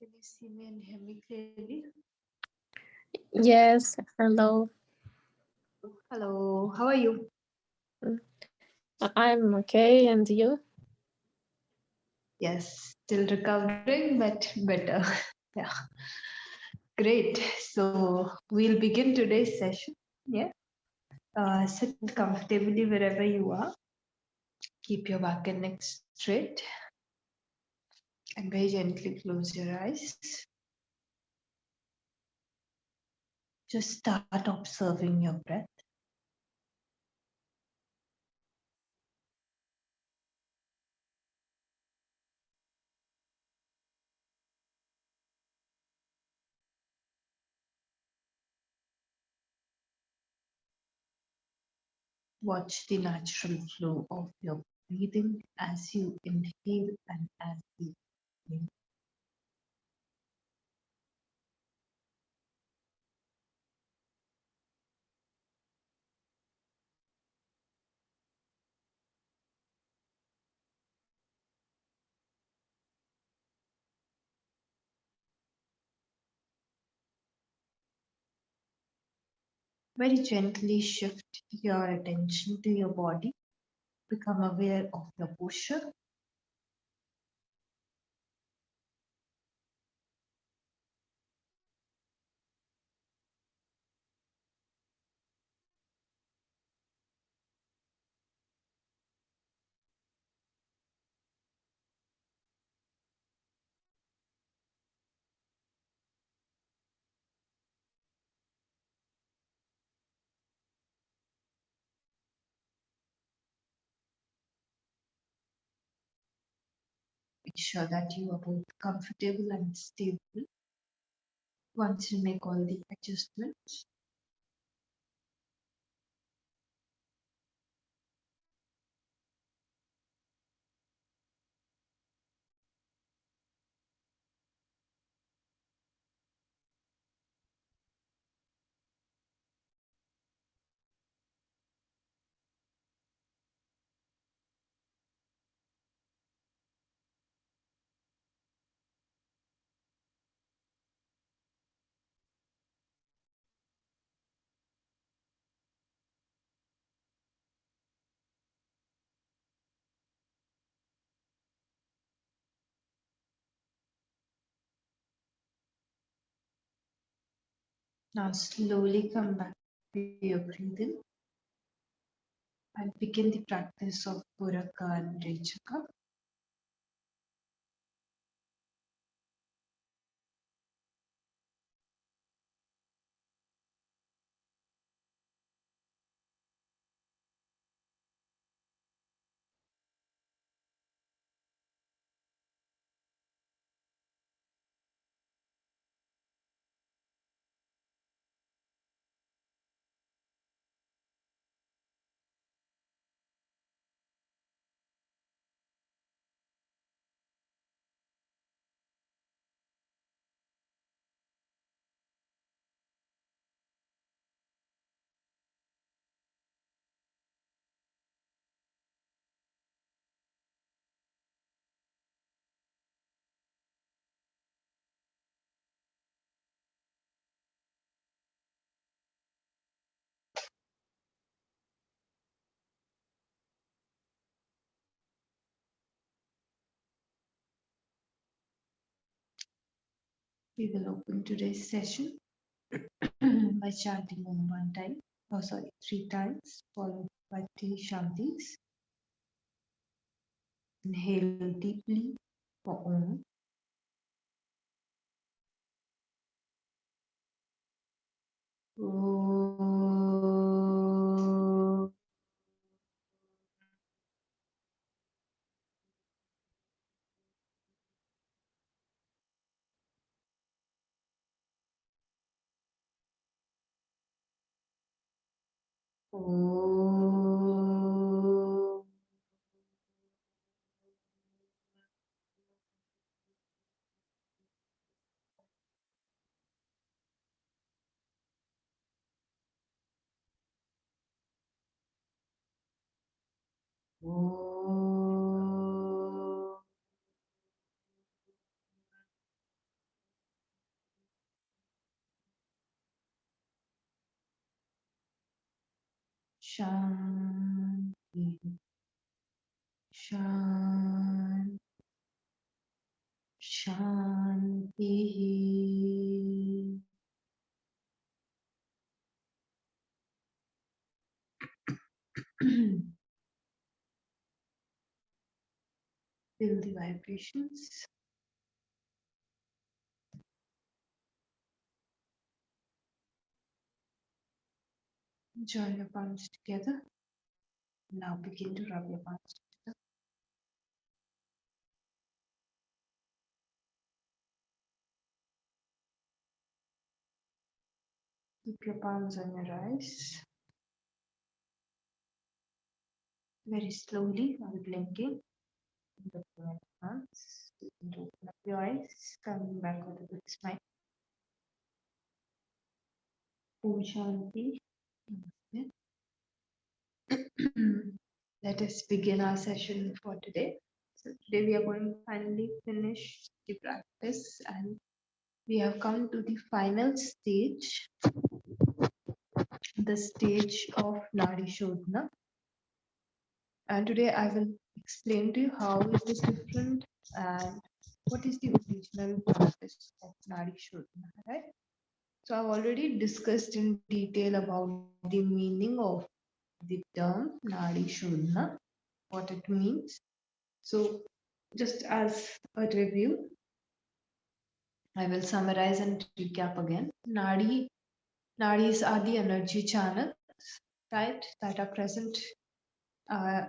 Can you see me and hear me clearly? Yes, hello. Hello, how are you? Mm, I'm okay, and you? Yes, still recovering, but better. Yeah, great. So we'll begin today's session. Yeah, sit comfortably wherever you are. Keep your back and neck straight, and very gently close your eyes. Just start observing your breath. Watch the natural flow of your breathing as you inhale and as you exhale. Very gently shift your attention to your body. Become aware of your posture. Make sure that you are both comfortable and stable. Once you make all the adjustments, now slowly come back to your breathing and begin the practice of Puraka and Rechaka. We will open today's session by chanting Om one time, oh sorry, 3 times, followed by 3 Shantis. Inhale deeply for Om. Om. Om. Om. Shanti. Shanti. Shanti. Feel the vibrations. Join your palms together. Now begin to rub your palms together. Keep your palms on your eyes. Very slowly, while blinking. Looking at the hands. You can open up your eyes. Coming back with a good smile. Om Shanti. Namaste. Let us begin our session for today. So today we are going to finally finish the practice, and we have come to the final stage, the stage of nadishodhana. And today I will explain to you how it is different and what is the original practice of nadishodhana, right? So I've already discussed in detail about the meaning of the term nadishodhana, what it means. So just as a review, I will summarize and recap again. Nadis are the energy channels, right, that are present uh,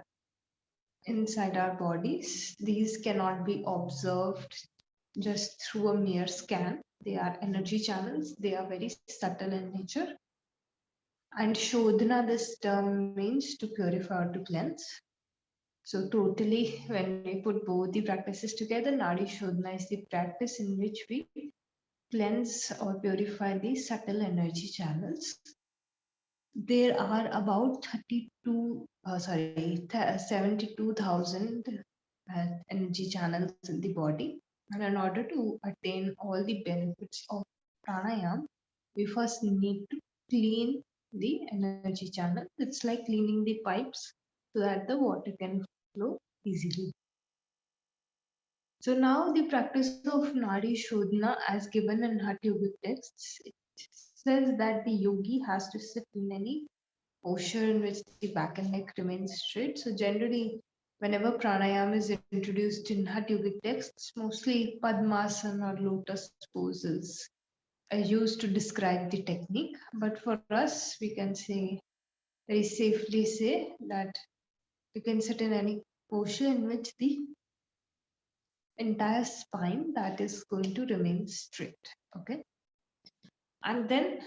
inside our bodies. These cannot be observed just through a mere scan. They are energy channels. They are very subtle in nature. And Shodhana, this term means to purify or to cleanse. So totally, when we put both the practices together, Nadi Shodhana is the practice in which we cleanse or purify the subtle energy channels. There are about 72,000 energy channels in the body. And in order to attain all the benefits of pranayam, we first need to clean the energy channel. It's like cleaning the pipes so that the water can flow easily. So now the practice of Nadi Shodhana as given in Hatha Yogic texts, it says that the yogi has to sit in any posture in which the back and neck remains straight. So generally, whenever pranayama is introduced in Hatha Yogic texts, mostly Padmasana or lotus poses are used to describe the technique. But for us, we can say very safely say that you can sit in any posture in which the entire spine that is going to remain straight. Okay. And then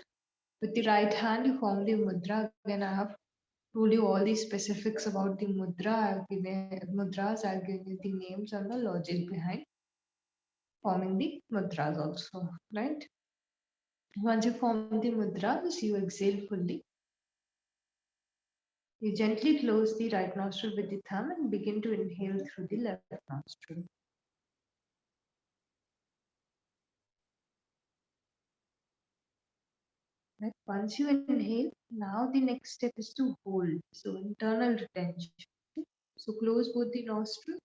with the right hand, you form the mudra. Again, I have told you all the specifics about the mudras. I'll give you the names and the logic behind forming the mudras also, right? Once you form the mudras, you exhale fully. You gently close the right nostril with the thumb and begin to inhale through the left nostril. Right? Once you inhale, now the next step is to hold. So internal retention. So close both the nostrils.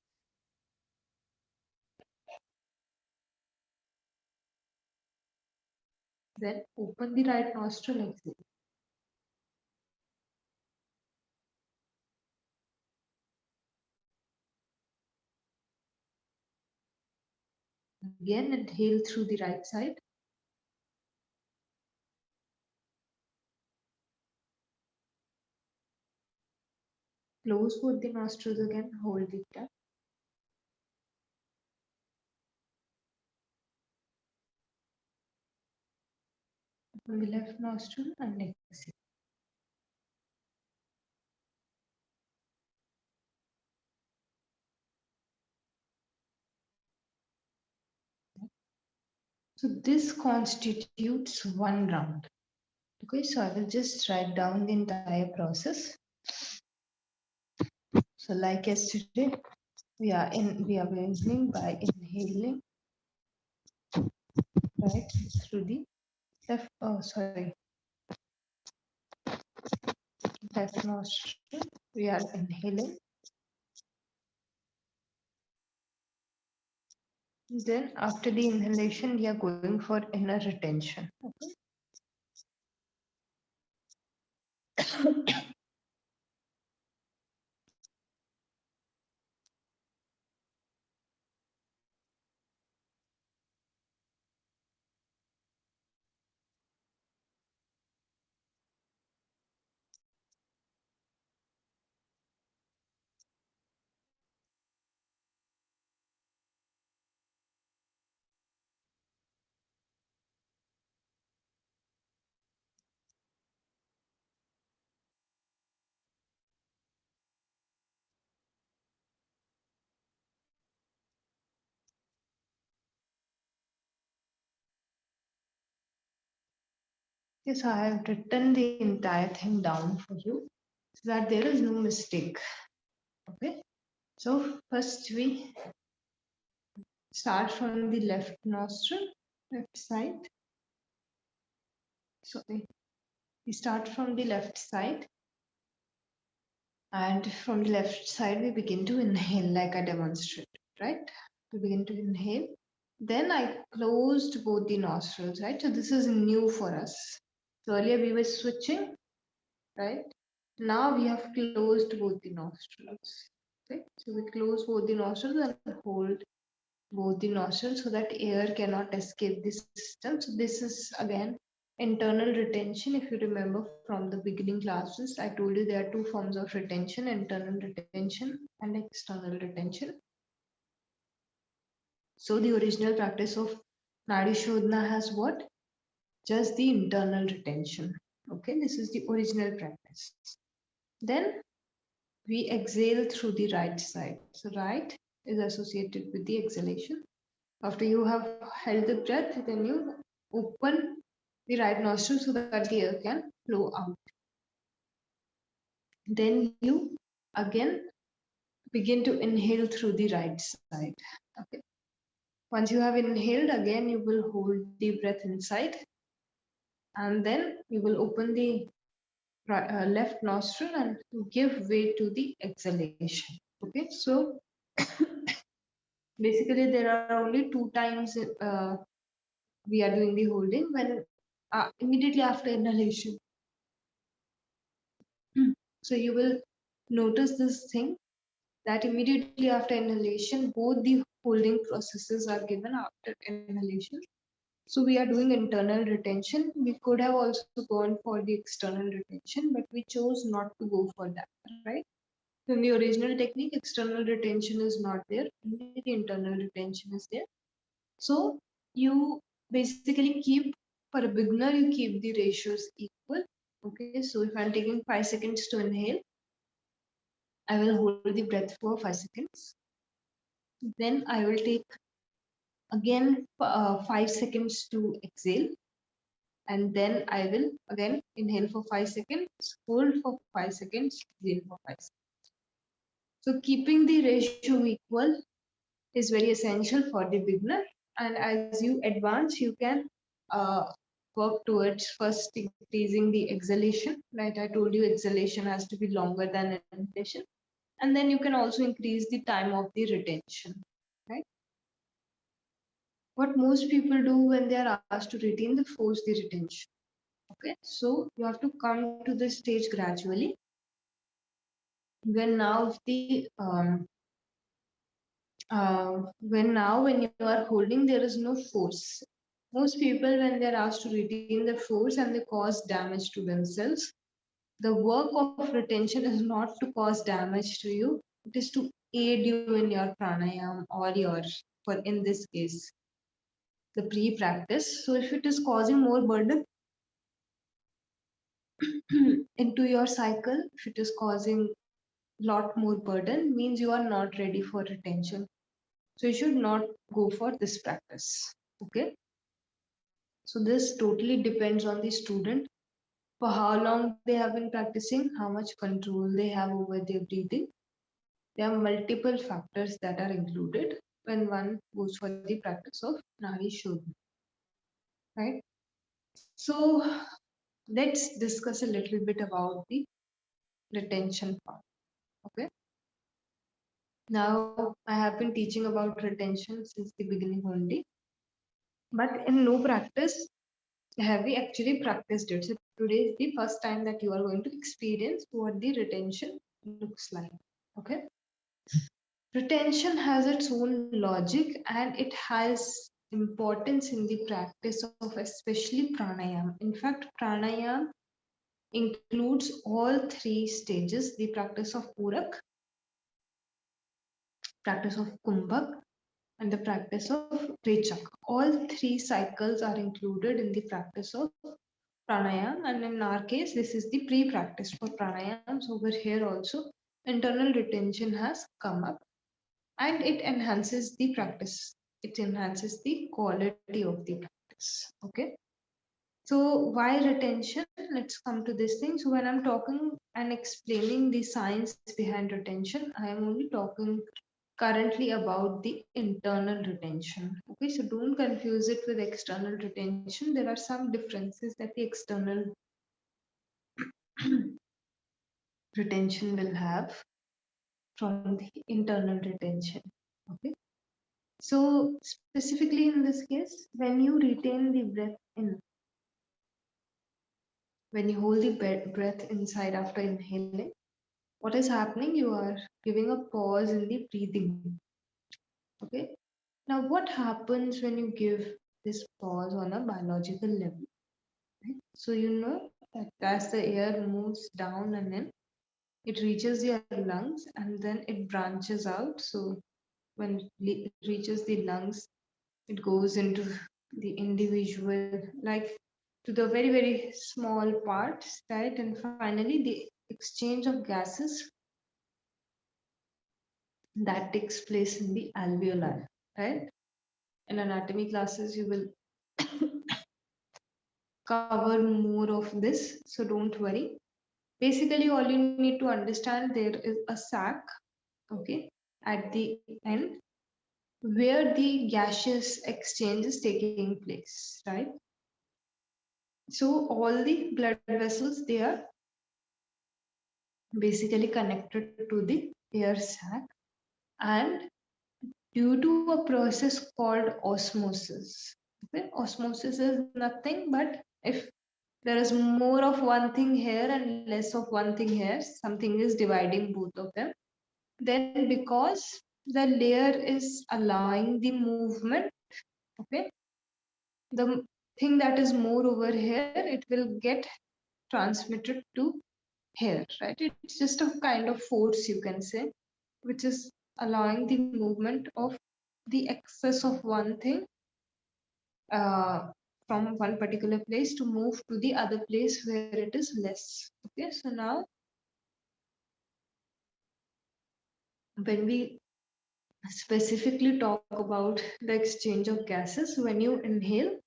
Then open the right nostril, exhale. Again, inhale through the right side. Close both the nostrils again, hold the breath. Open the left nostril and exhale. So this constitutes one round. Okay, so I will just write down the entire process. So like yesterday, we are beginning by inhaling right through the left, left nostril. We are inhaling. Then after the inhalation, we are going for inner retention. Okay. Yes, I have written the entire thing down for you so that there is no mistake. Okay. So first we start from the left nostril, left side. Sorry. We start from the left side, and from the left side we begin to inhale like I demonstrated, right? We begin to inhale. Then I closed both the nostrils, right? So this is new for us. So earlier we were switching, right? Now we have closed both the nostrils. Okay? So we close both the nostrils and hold both the nostrils so that air cannot escape the system. So this is again internal retention. If you remember from the beginning classes, I told you there are two forms of retention: internal retention and external retention. So the original practice of nadishodhana has what? Just the internal retention. Okay, this is the original practice. Then we exhale through the right side. So right is associated with the exhalation. After you have held the breath, then you open the right nostril so that the air can flow out. Then you again begin to inhale through the right side. Okay. Once you have inhaled, again you will hold the breath inside, and then you will open the left nostril and give way to the exhalation. Okay, so basically there are only two times we are doing the holding, when immediately after inhalation. So you will notice this thing, that immediately after inhalation, both the holding processes are given after inhalation. So we are doing internal retention. We could have also gone for the external retention, but we chose not to go for that, right? In the original technique, external retention is not there, only the internal retention is there. So you basically keep, for a beginner, you keep the ratios equal. Okay, so if I'm taking 5 seconds to inhale, I will hold the breath for 5 seconds. Then I will take again 5 seconds to exhale. And then I will again inhale for 5 seconds, hold for 5 seconds, exhale for 5 seconds. So keeping the ratio equal is very essential for the beginner. And as you advance, you can work towards first increasing the exhalation, right? I told you exhalation has to be longer than inhalation. And then you can also increase the time of the retention, right? What most people do when they are asked to retain, they force the retention. Okay, so you have to come to this stage gradually. When now when you are holding, there is no force. Most people, when they are asked to retain the force and they cause damage to themselves, the work of retention is not to cause damage to you. It is to aid you in your pranayam or your, for in this case, the pre-practice. So if it is causing more burden into your cycle, if it is causing lot more burden, means you are not ready for retention. So you should not go for this practice. Okay. So this totally depends on the student, for how long they have been practicing, how much control they have over their breathing. There are multiple factors that are included when one goes for the practice of nadishodhana. Right. So let's discuss a little bit about the retention part. Okay. Now I have been teaching about retention since the beginning only, but in no practice have we actually practiced it. So today is the first time that you are going to experience what the retention looks like. Okay. Retention has its own logic and it has importance in the practice of especially pranayam. In fact, pranayam includes all three stages: the practice of Purak, practice of Kumbhak, and the practice of Rechak. All three cycles are included in the practice of pranayam, and in our case, this is the pre-practice for pranayam. So over here also, internal retention has come up, and it enhances the practice. It enhances the quality of the practice. Okay. So why retention? Let's come to this thing. So when I'm talking and explaining the science behind retention, I am only talking currently about the internal retention. Okay, so don't confuse it with external retention. There are some differences that the external retention will have from the internal retention. Okay, so specifically in this case, when you retain the breath in, when you hold the breath inside after inhaling, what is happening? You are giving a pause in the breathing. Okay, now what happens when you give this pause on a biological level? Right? So you know that as the air moves down and in, it reaches your lungs and then it branches out. So when it reaches the lungs, it goes into the individual, like to the very, very small parts, right? And finally, the exchange of gases that takes place in the alveoli, right? In anatomy classes, you will cover more of this, so don't worry. Basically, all you need to understand, there is a sac, okay, at the end where the gaseous exchange is taking place, right? So all the blood vessels, they are basically connected to the air sac, and due to a process called osmosis. Okay? Osmosis is nothing but if there is more of one thing here and less of one thing here, something is dividing both of them. Then because the layer is allowing the movement, okay, the thing that is more over here, it will get transmitted to here, right? It's just a kind of force, you can say, which is allowing the movement of the excess of one thing from one particular place to move to the other place where it is less. Okay, so now when we specifically talk about the exchange of gases, when you inhale,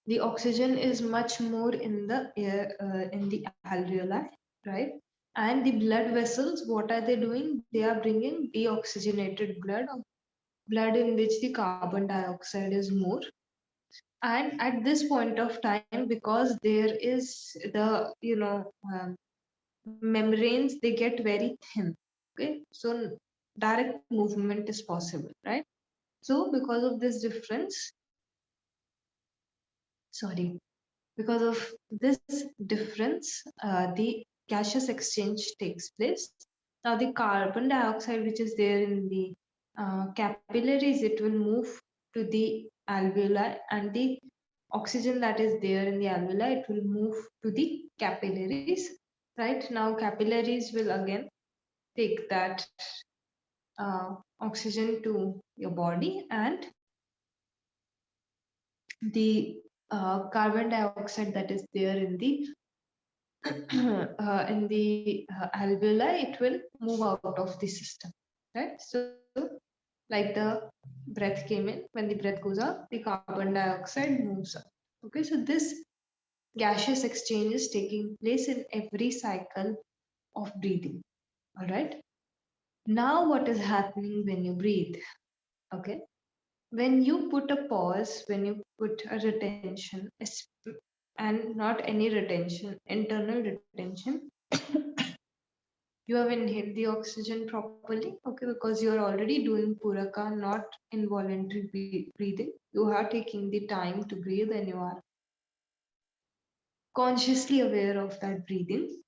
the oxygen is much more in the air, in the alveoli, right? And the blood vessels, what are they doing? They are bringing deoxygenated blood, or blood in which the carbon dioxide is more. And at this point of time, because there is the, membranes, they get very thin. Okay, so direct movement is possible, right? So because of this difference, sorry, because of this difference, the gaseous exchange takes place. Now the carbon dioxide which is there in the capillaries, it will move to the alveoli, and the oxygen that is there in the alveoli, it will move to the capillaries. Right now, capillaries will again take that oxygen to your body, and the carbon dioxide that is there in the alveoli, it will move out of the system, right? So like the breath came in, when the breath goes out, the carbon dioxide moves out. Okay, so this gaseous exchange is taking place in every cycle of breathing. All right. Now, what is happening when you breathe? Okay. When you put a pause, when you put a retention, and not any retention, internal retention, You have inhaled the oxygen properly, okay, because you are already doing puraka, not involuntary breathing. You are taking the time to breathe and you are consciously aware of that breathing.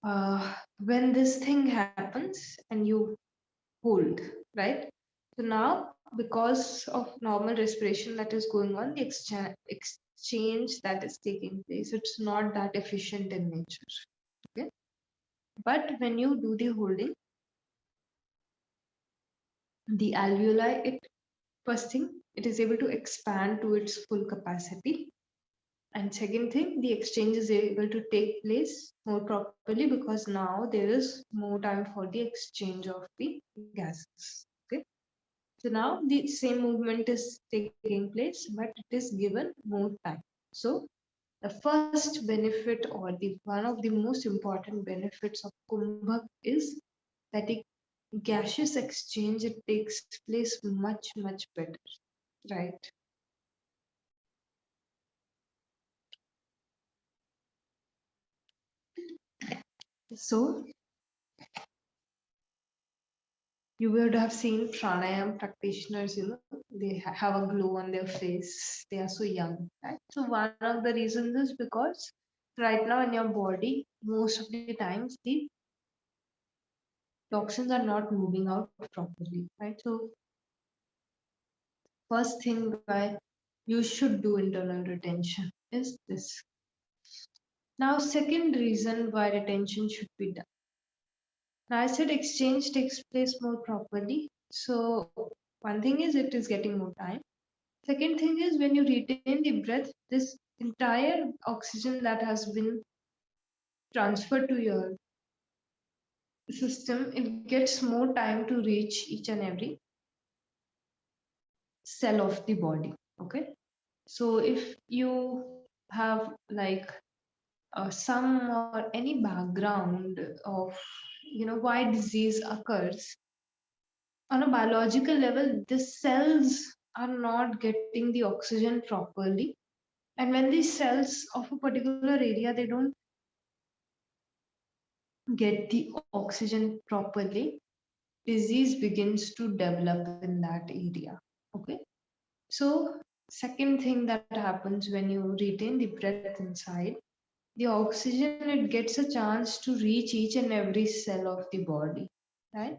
When this thing happens and you hold, right? So now, because of normal respiration that is going on, the exchange that is taking place, it's not that efficient in nature. Okay. But when you do the holding, the alveoli, it first thing, it is able to expand to its full capacity. And second thing, the exchange is able to take place more properly because now there is more time for the exchange of the gases. Okay. So now the same movement is taking place, but it is given more time. So the first benefit or the one of the most important benefits of Kumbhak is that the gaseous exchange it takes place much better, right? So you would have seen pranayam practitioners, they have a glow on their face. They are so young, right? So one of the reasons is because right now in your body, most of the times the toxins are not moving out properly, right? So first thing why you should do internal retention is this. Now, second reason why retention should be done. Now, I said exchange takes place more properly. So one thing is it is getting more time. Second thing is when you retain the breath, this entire oxygen that has been transferred to your system, it gets more time to reach each and every cell of the body. Okay. So if you have like some or any background of why disease occurs on a biological level, the cells are not getting the oxygen properly, and when these cells of a particular area they don't get the oxygen properly, disease begins to develop in that area. Okay. So second thing that happens when you retain the breath inside, the oxygen it gets a chance to reach each and every cell of the body, right?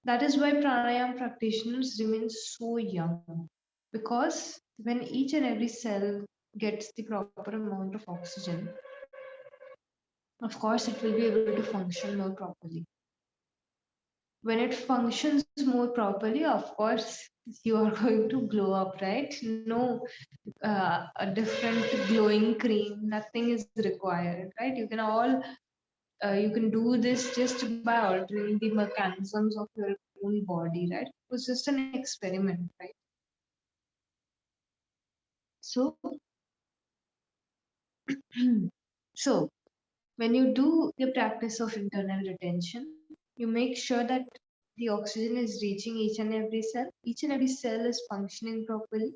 That is why pranayama practitioners remain so young, because when each and every cell gets the proper amount of oxygen, of course it will be able to function more properly. When it functions more properly, of course you are going to glow up, right? No a different glowing cream, nothing is required, right? You can do this just by altering the mechanisms of your own body, right? It was just an experiment, right? So, so when you do the practice of internal retention, you make sure that the oxygen is reaching each and every cell. Each and every cell is functioning properly.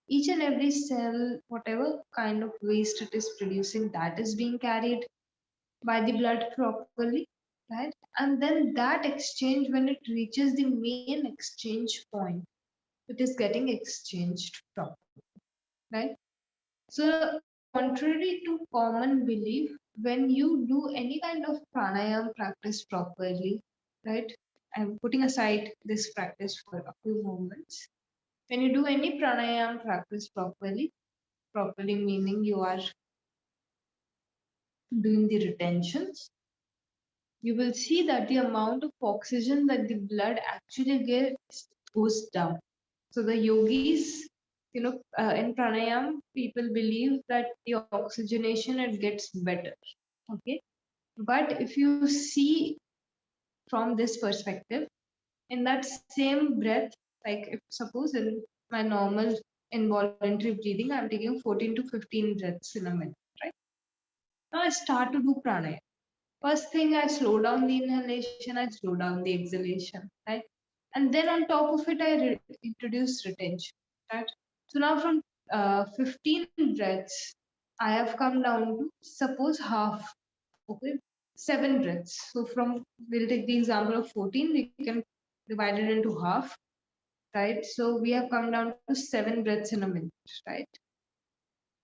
Each and every cell, whatever kind of waste it is producing, that is being carried by the blood properly, right? And then that exchange, when it reaches the main exchange point, it is getting exchanged properly, right? So, contrary to common belief, when you do any kind of pranayama practice properly, right? I'm putting aside this practice for a few moments. When you do any pranayama practice properly meaning you are doing the retentions, you will see that the amount of oxygen that the blood actually gets goes down. So the yogis, in pranayam, people believe that the oxygenation it gets better. Okay, but if you see from this perspective, in that same breath, like if suppose in my normal involuntary breathing, I'm taking 14 to 15 breaths in a minute, right? Now I start to do pranayam. First thing, I slow down the inhalation, I slow down the exhalation, right? And then on top of it, I introduce retention, right? So now from 15 breaths, I have come down to suppose half, okay, 7 breaths. So we'll take the example of 14, we can divide it into half, right? So we have come down to 7 breaths in a minute, right?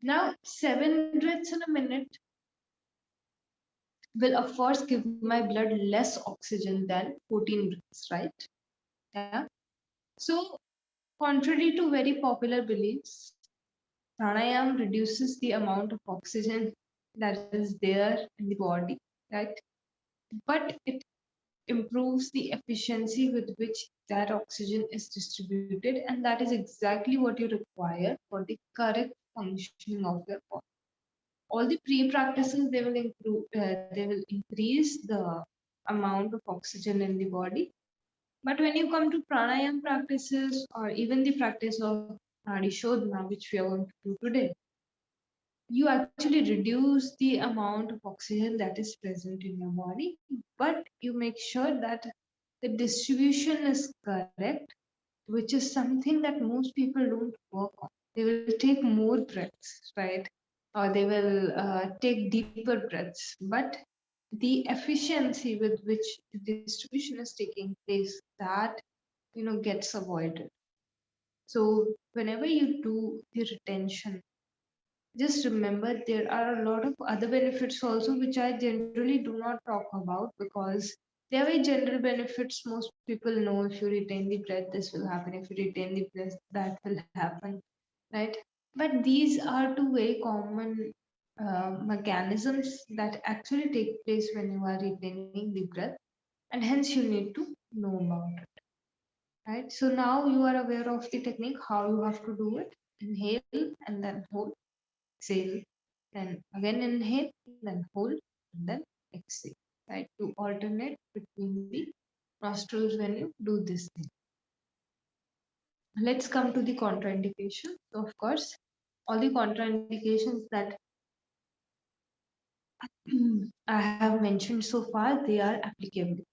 Now, 7 breaths in a minute will of course give my blood less oxygen than 14 breaths, right? Yeah. So, contrary to very popular beliefs, pranayam reduces the amount of oxygen that is there in the body, right? But it improves the efficiency with which that oxygen is distributed, and that is exactly what you require for the correct functioning of your body. All the pre-practices, they will increase the amount of oxygen in the body. But when you come to pranayam practices or even the practice of nadishodhana, which we are going to do today, you actually reduce the amount of oxygen that is present in your body, but you make sure that the distribution is correct, which is something that most people don't work on. They will take more breaths, right? Or they will take deeper breaths, but the efficiency with which the distribution is taking place, that gets avoided. So whenever you do the retention, just remember there are a lot of other benefits also, which I generally do not talk about because they are very general benefits. Most people know if you retain the breath, this will happen. If you retain the breath, that will happen, right? But these are two very common mechanisms that actually take place when you are retaining the breath, and hence you need to know about it, right? So now you are aware of the technique, how you have to do it. Inhale and then hold, exhale, then again inhale, then hold, and then exhale, right? To alternate between the nostrils when you do this thing. Let's come to the contraindication. So, of course, all the contraindications that I have mentioned so far, they are applicable.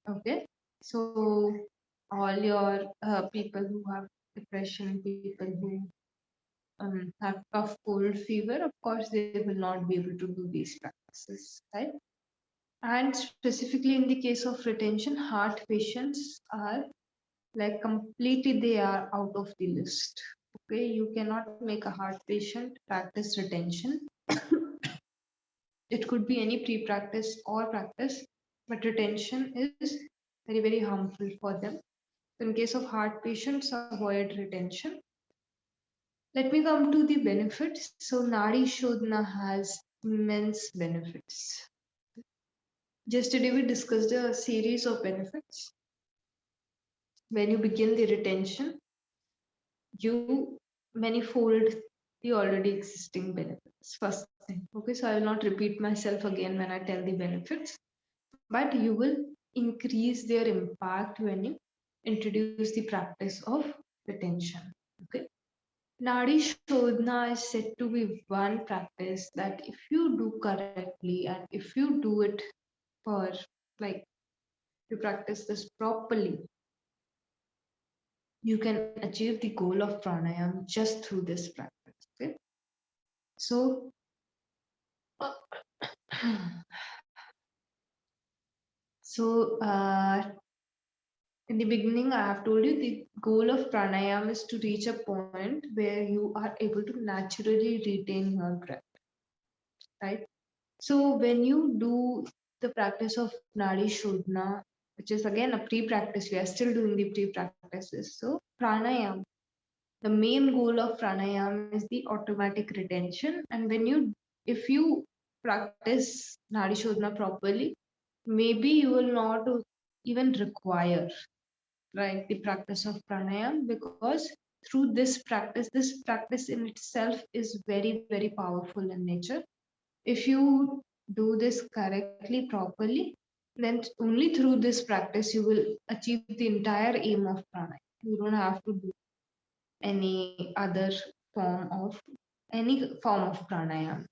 Okay, so all your people who have depression, people who have cough, cold, fever, of course, they will not be able to do these practices, right? And specifically in the case of retention, heart patients are like completely they are out of the list. Okay, you cannot make a heart patient practice retention. It could be any pre-practice or practice, but retention is very, very harmful for them. So in case of heart patients, avoid retention. Let me come to the benefits. So Nadi Shodhana has immense benefits. Yesterday we discussed a series of benefits. When you begin the retention, you manifold the already existing benefits. First thing. Okay, so I will not repeat myself again when I tell the benefits, but you will increase their impact when you introduce the practice of retention. Okay. Nadi Shodhana is said to be one practice that if you do correctly and if you do it for like you practice this properly, you can achieve the goal of pranayam just through this practice. Okay. So so in the beginning, I have told you the goal of pranayam is to reach a point where you are able to naturally retain your breath, right? So when you do the practice of Nadi Shodhana, which is again a pre-practice, we are still doing the pre-practices. So pranayam, the main goal of pranayam is the automatic retention. And if you practice Nadi Shodhana properly, maybe you will not even require, right, the practice of pranayam, because through this practice in itself is very, very powerful in nature. If you do this correctly, properly, then only through this practice you will achieve the entire aim of pranayam. You don't have to do any other form of pranayam,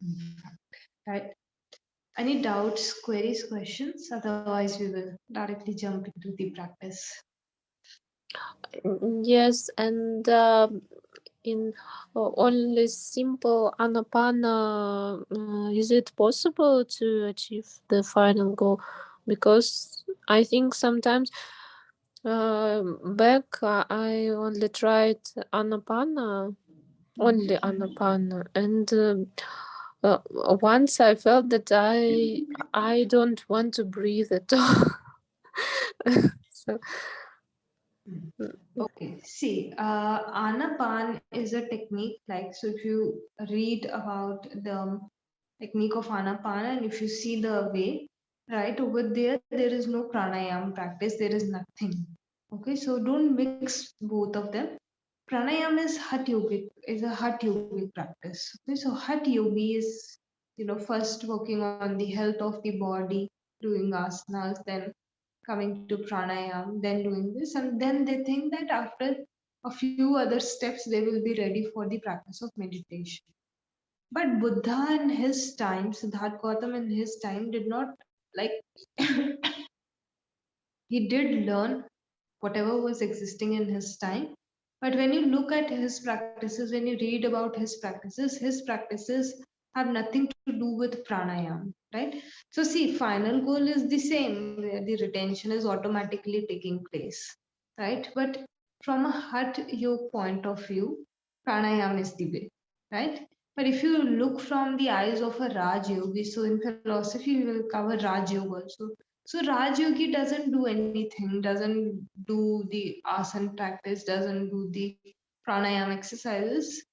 right? Any doubts, queries, questions? Otherwise, we will directly jump into the practice. Yes, and in only simple Anapana, is it possible to achieve the final goal? Because I think sometimes back I only tried Anapana, only Anapana, and once I felt that I don't want to breathe at all. So Okay, see, Anapan is a technique, like, so if you read about the technique of Anapana and if you see the way, right, over there, there is no pranayam practice, there is nothing. Okay, so don't mix both of them. Pranayam is is a Hatha yogic practice. Okay, so Hatha yogi is, first working on the health of the body, doing asanas, then coming to pranayam, then doing this, and then they think that after a few other steps, they will be ready for the practice of meditation. But Buddha in his time, Siddhartha Gautam in his time, did not like, he did learn whatever was existing in his time. But when you look at his practices, when you read about his practices have nothing to do with pranayam, right? So, see, final goal is the same, where the retention is automatically taking place, right? But from a Hatha yoga point of view, pranayam is the way, right? But if you look from the eyes of a Raj Yogi, so in philosophy, we will cover Raj Yoga also. So Raj Yogi doesn't do anything, doesn't do the asana practice, doesn't do the pranayam exercises,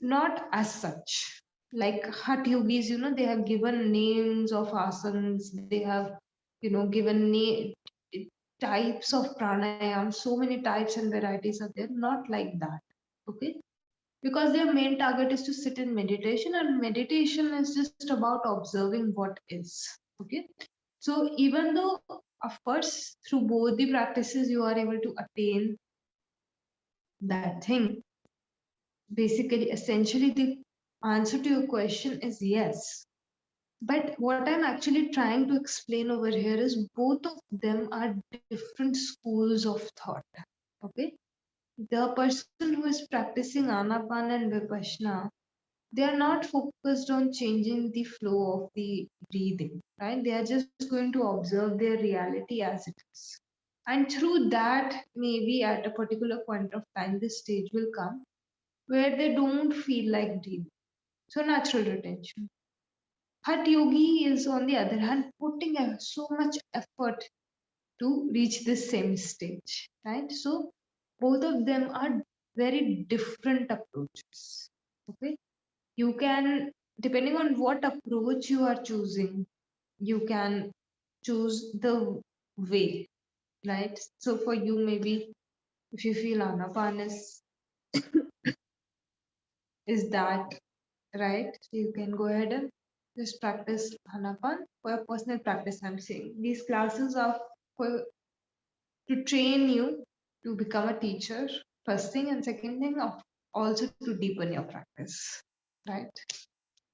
not as such. Like Hatha Yogis, they have given names of asanas, they have, given types of pranayam, so many types and varieties are there, not like that. Okay, because their main target is to sit in meditation, and meditation is just about observing what is. Okay, so even though, of course, through both the practices you are able to attain that thing, basically, essentially, the answer to your question is yes. But what I'm actually trying to explain over here is both of them are different schools of thought. Okay, the person who is practicing anapan and vipassana, they are not focused on changing the flow of the breathing, right? They are just going to observe their reality as it is. And through that, maybe at a particular point of time, this stage will come where they don't feel like breathing. So, natural retention. Hatha yogi is, on the other hand, putting so much effort to reach this same stage, right? So, both of them are very different approaches. Okay, you can, depending on what approach you are choosing, you can choose the way, right? So for you, maybe if you feel anapan is that right, so you can go ahead and just practice anapan for your personal practice. I'm saying these classes are for, to train you to become a teacher, first thing, and second thing, also to deepen your practice, right?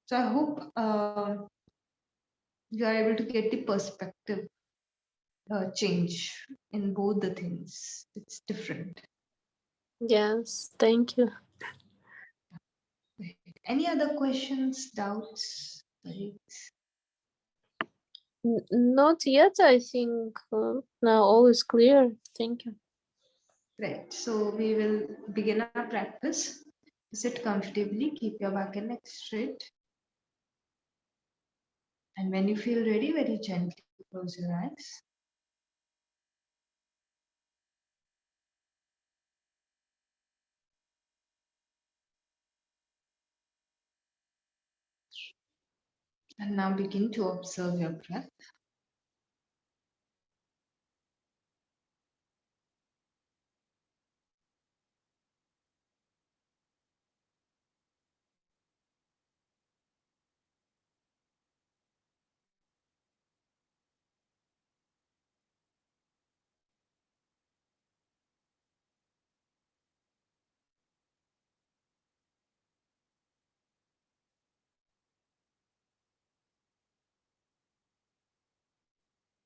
So I hope you are able to get the perspective change in both the things. It's different. yes, thank you. Any other questions, doubts? Right. Not yet, I think. Now all is clear. Thank you. Right. So we will begin our practice. Sit comfortably, keep your back and neck straight. And when you feel ready, very gently close your eyes. And now begin to observe your breath.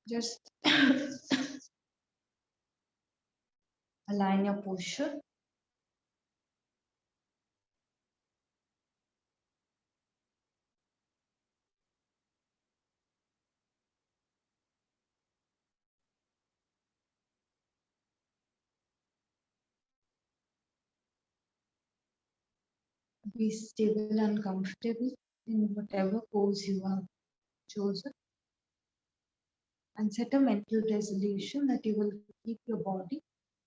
Just align your posture. Be stable and comfortable in whatever pose you have chosen, and set a mental resolution that you will keep your body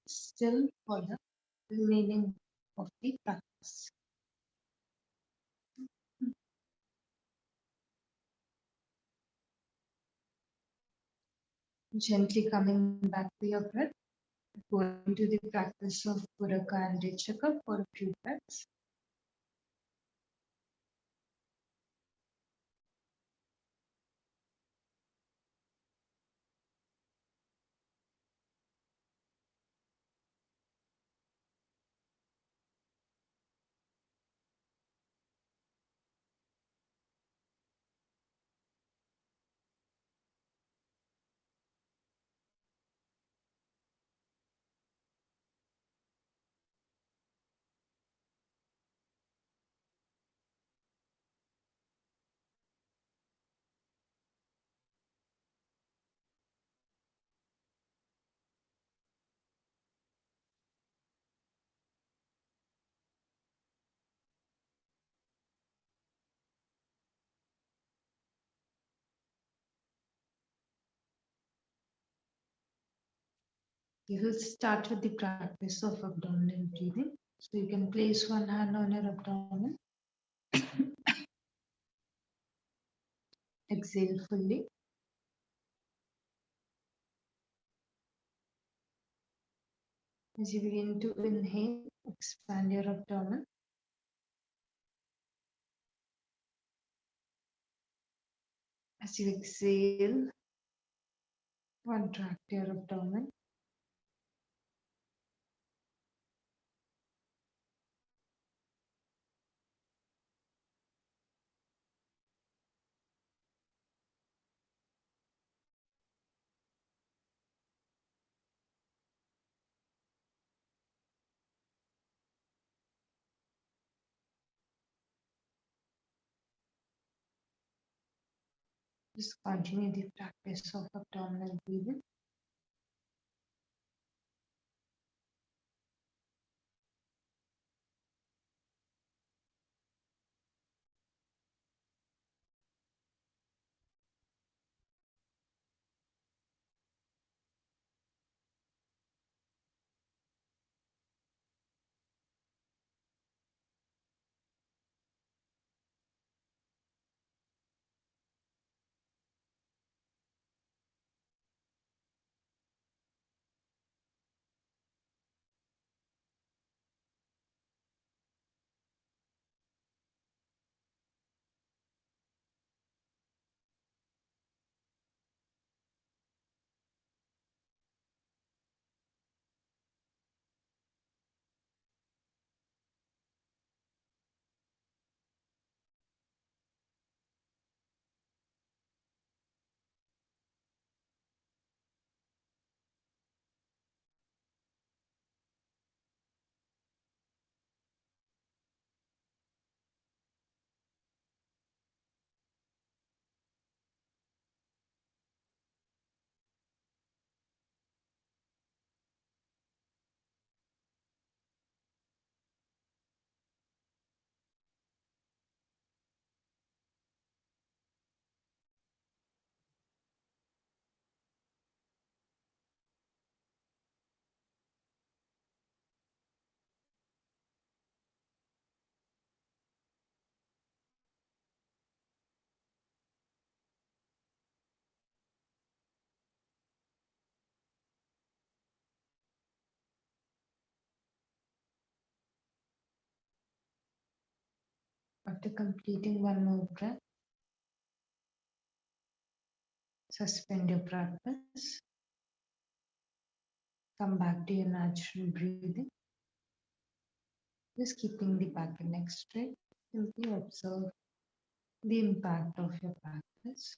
still for the remaining of the practice. Gently coming back to your breath, going to the practice of Puraka and Dechaka for a few breaths. We will start with the practice of abdominal breathing. So you can place one hand on your abdomen. Exhale fully. As you begin to inhale, expand your abdomen. As you exhale, contract your abdomen. Just continue the practice of abdominal breathing. After completing one more breath, suspend your practice. Come back to your natural breathing. Just keeping the back and neck straight. Simply observe the impact of your practice.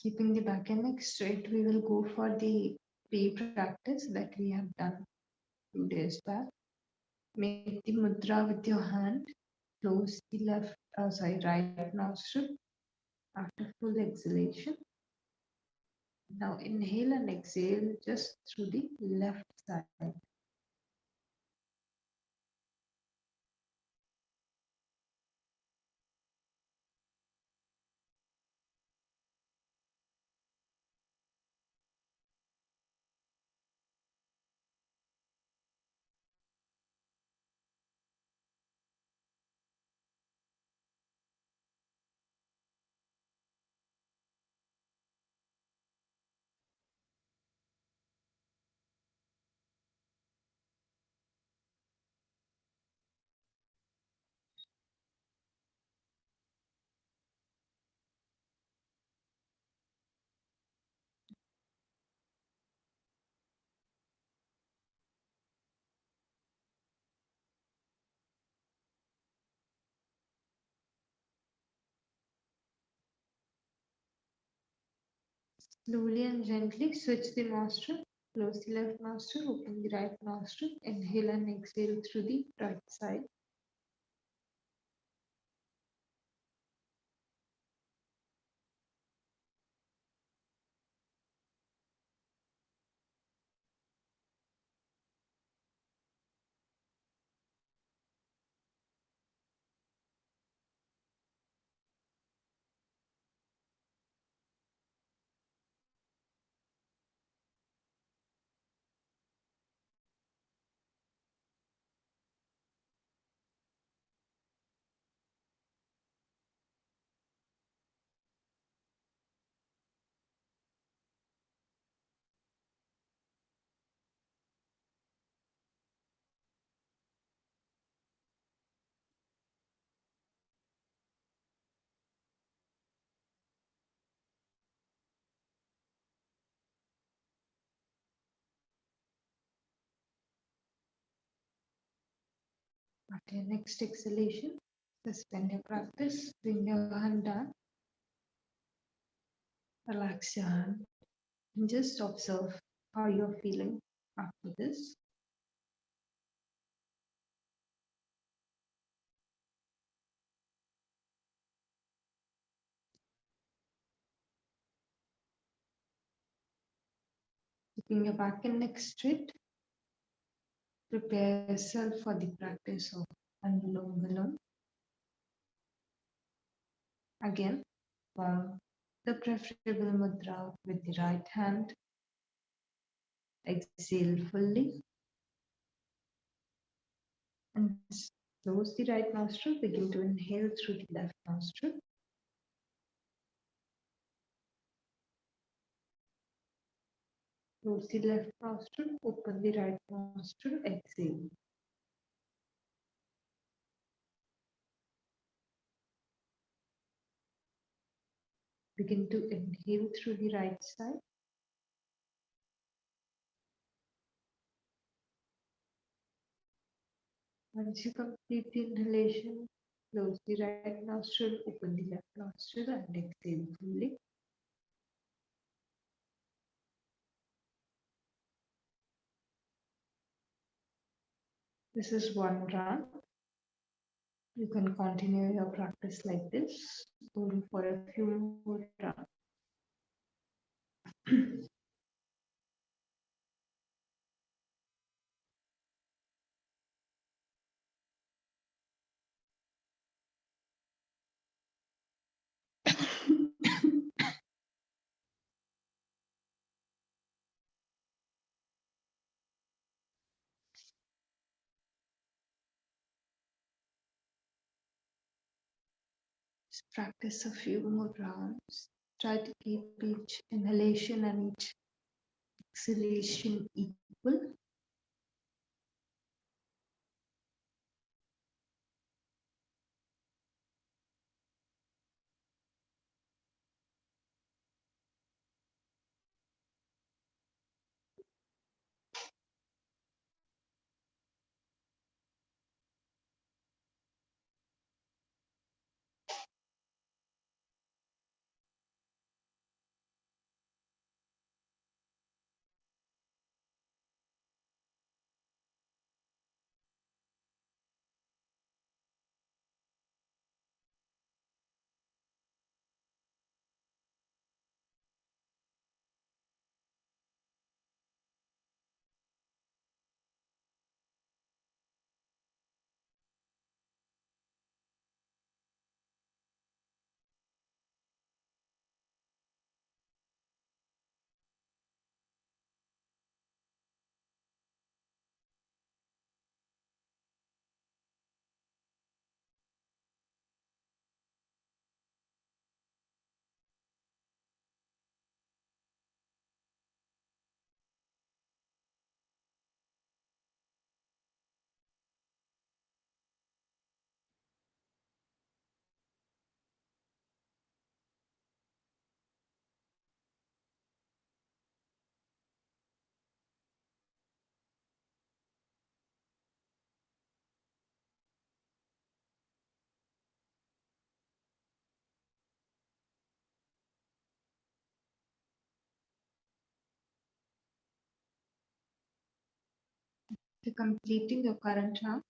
Keeping the back and neck straight, we will go for the pre-practice that we have done 2 days back. Make the mudra with your hand. Close the right nostril after full exhalation. Now inhale and exhale just through the left side. Slowly and gently switch the nostril. Close the left nostril, open the right nostril. Inhale and exhale through the right side. After your next exhalation, suspend your practice. Bring your hand down. Relax your hand. And just observe how you're feeling after this. Keeping your back and neck straight, prepare yourself for the practice of Anulom-Vilom. Again, form the preferable mudra with the right hand. Exhale fully. And close the right nostril. Begin to inhale through the left nostril. Close the left nostril. Open the right nostril. Exhale. Begin to inhale through the right side. Once you complete the inhalation, close the right nostril, open the left nostril and exhale fully. This is one round. You can continue your practice like this, going for a few more rounds. Just practice a few more rounds. Try to keep each inhalation and each exhalation equal. After completing your current round,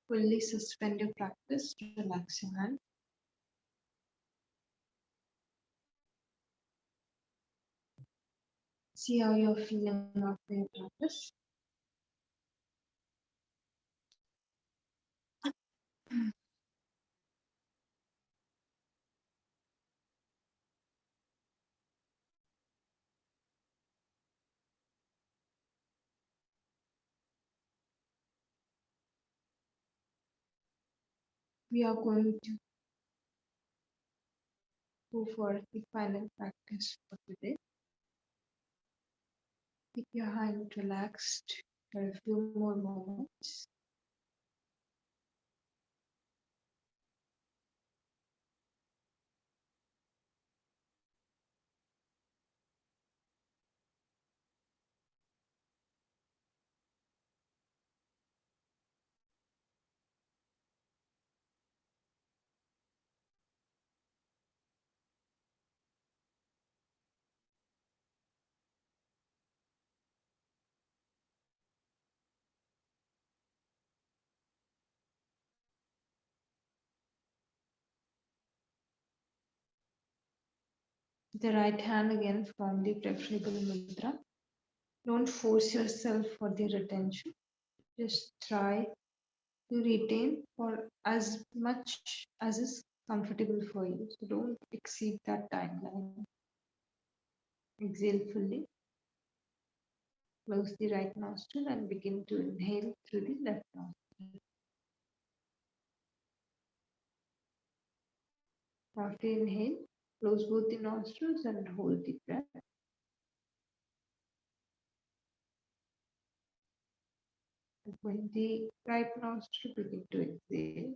fully suspend your practice, relax your hand. See how you're feeling after your practice. We are going to go for the final practice for today. Keep your hand relaxed for a few more moments. The right hand again firmly preferable mudra. Don't force yourself for the retention. Just try to retain for as much as is comfortable for you. So don't exceed that timeline. Exhale fully. Close the right nostril and begin to inhale through the left nostril. After inhale, close both the nostrils and hold the breath. Open the right nostril, begin to exhale.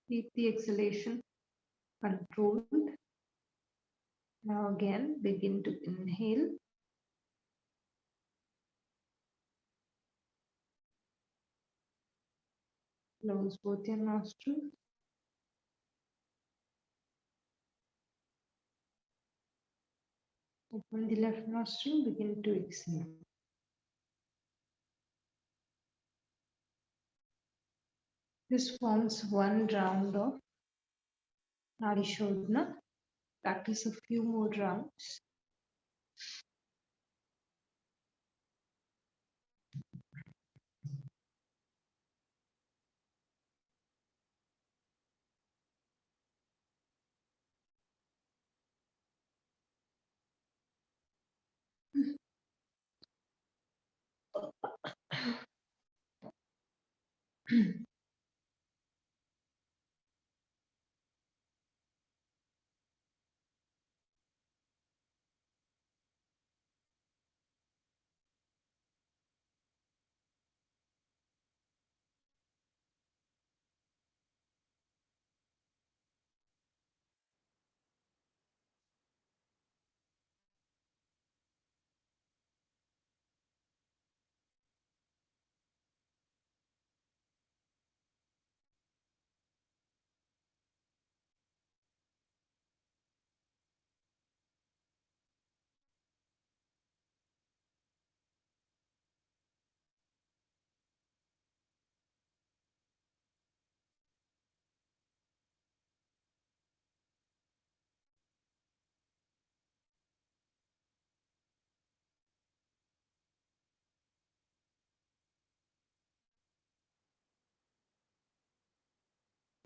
Keep the exhalation controlled. Now again, begin to inhale. Close both your nostrils. Open the left nostril, begin to exhale. This forms one round of nadishodhana. Practice a few more rounds.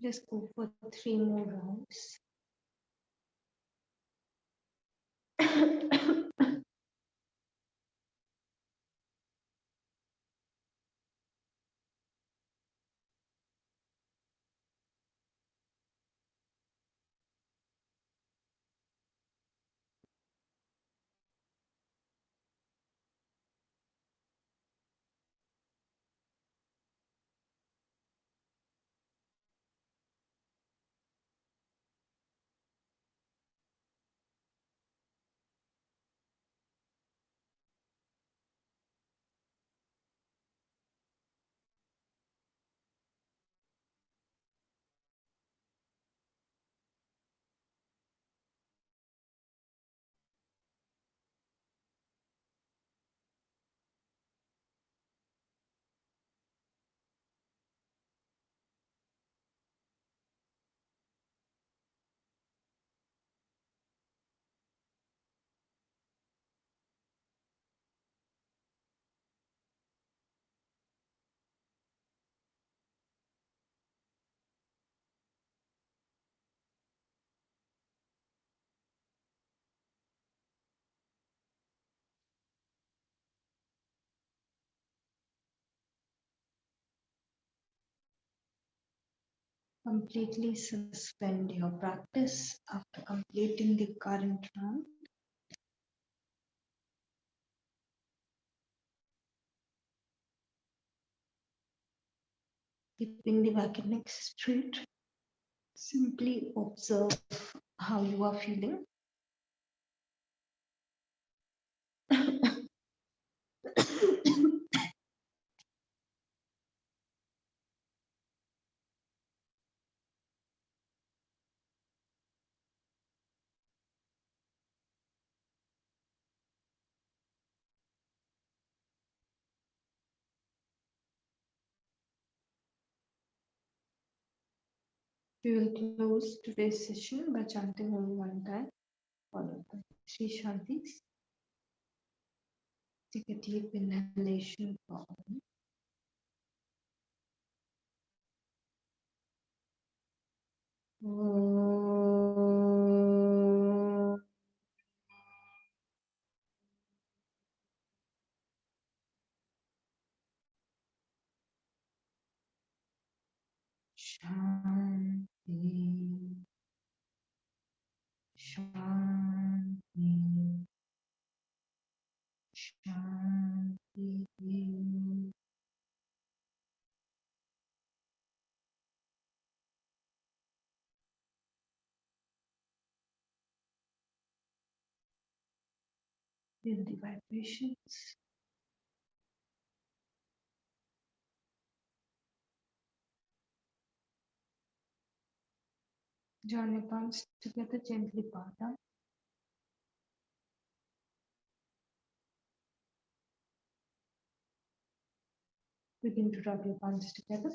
Just go for 3 more rounds. completely suspend your practice after completing the current round. Keeping the back and neck straight. Simply observe how you are feeling. We will close today's session by chanting only one time, followed by Shri Shantis. Take a deep inhalation for Shanti, Shanti, Shanti. Feel the vibrations. Join your palms together, gently bow down. Begin to rub your palms together.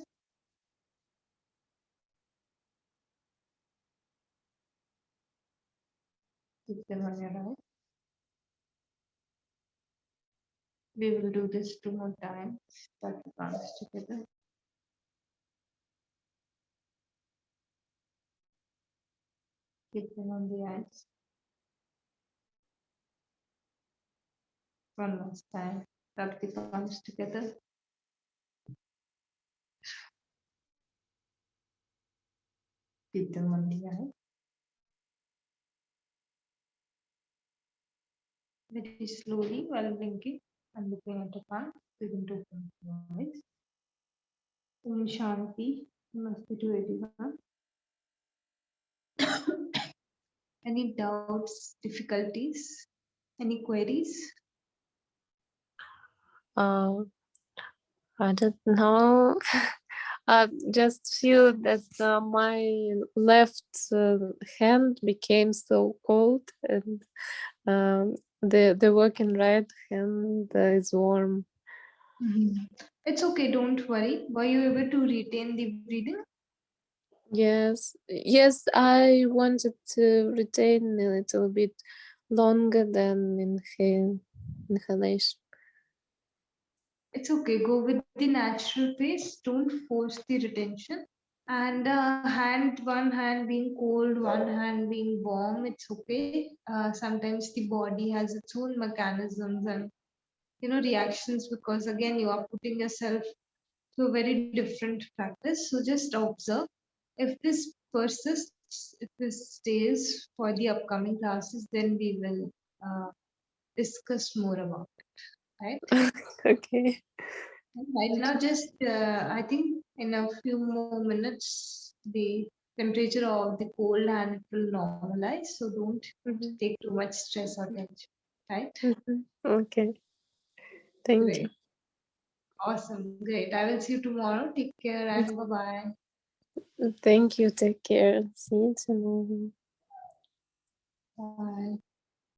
Keep them on your right. We will do this 2 more times. Rub your palms together. Keep them on the eyes. One last time. Rub the palms together. Keep them on the eye. Very slowly, while blinking and looking at the palm, begin to open your eyes. Om Shanti. Namaste to everyone. Any doubts, difficulties, any queries? I don't know. I just feel that my left hand became so cold, and the working right hand is warm. It's okay, don't worry. Were you able to retain the breathing? Yes, I wanted to retain a little bit longer than inhalation. It's okay, go with the natural pace. Don't force the retention. And one hand being cold, one hand being warm, it's okay. Sometimes the body has its own mechanisms and reactions, because again you are putting yourself to a very different practice. So just observe. If this persists, if this stays for the upcoming classes, then we will discuss more about it, right? Okay. Right now, just I think in a few more minutes, the temperature of the cold hand it will normalize. So don't take too much stress or tension, right? Okay. Thank Great. Awesome. Great. I will see you tomorrow. Take care and bye-bye. you. Thank you. Take care. See you tomorrow. Bye.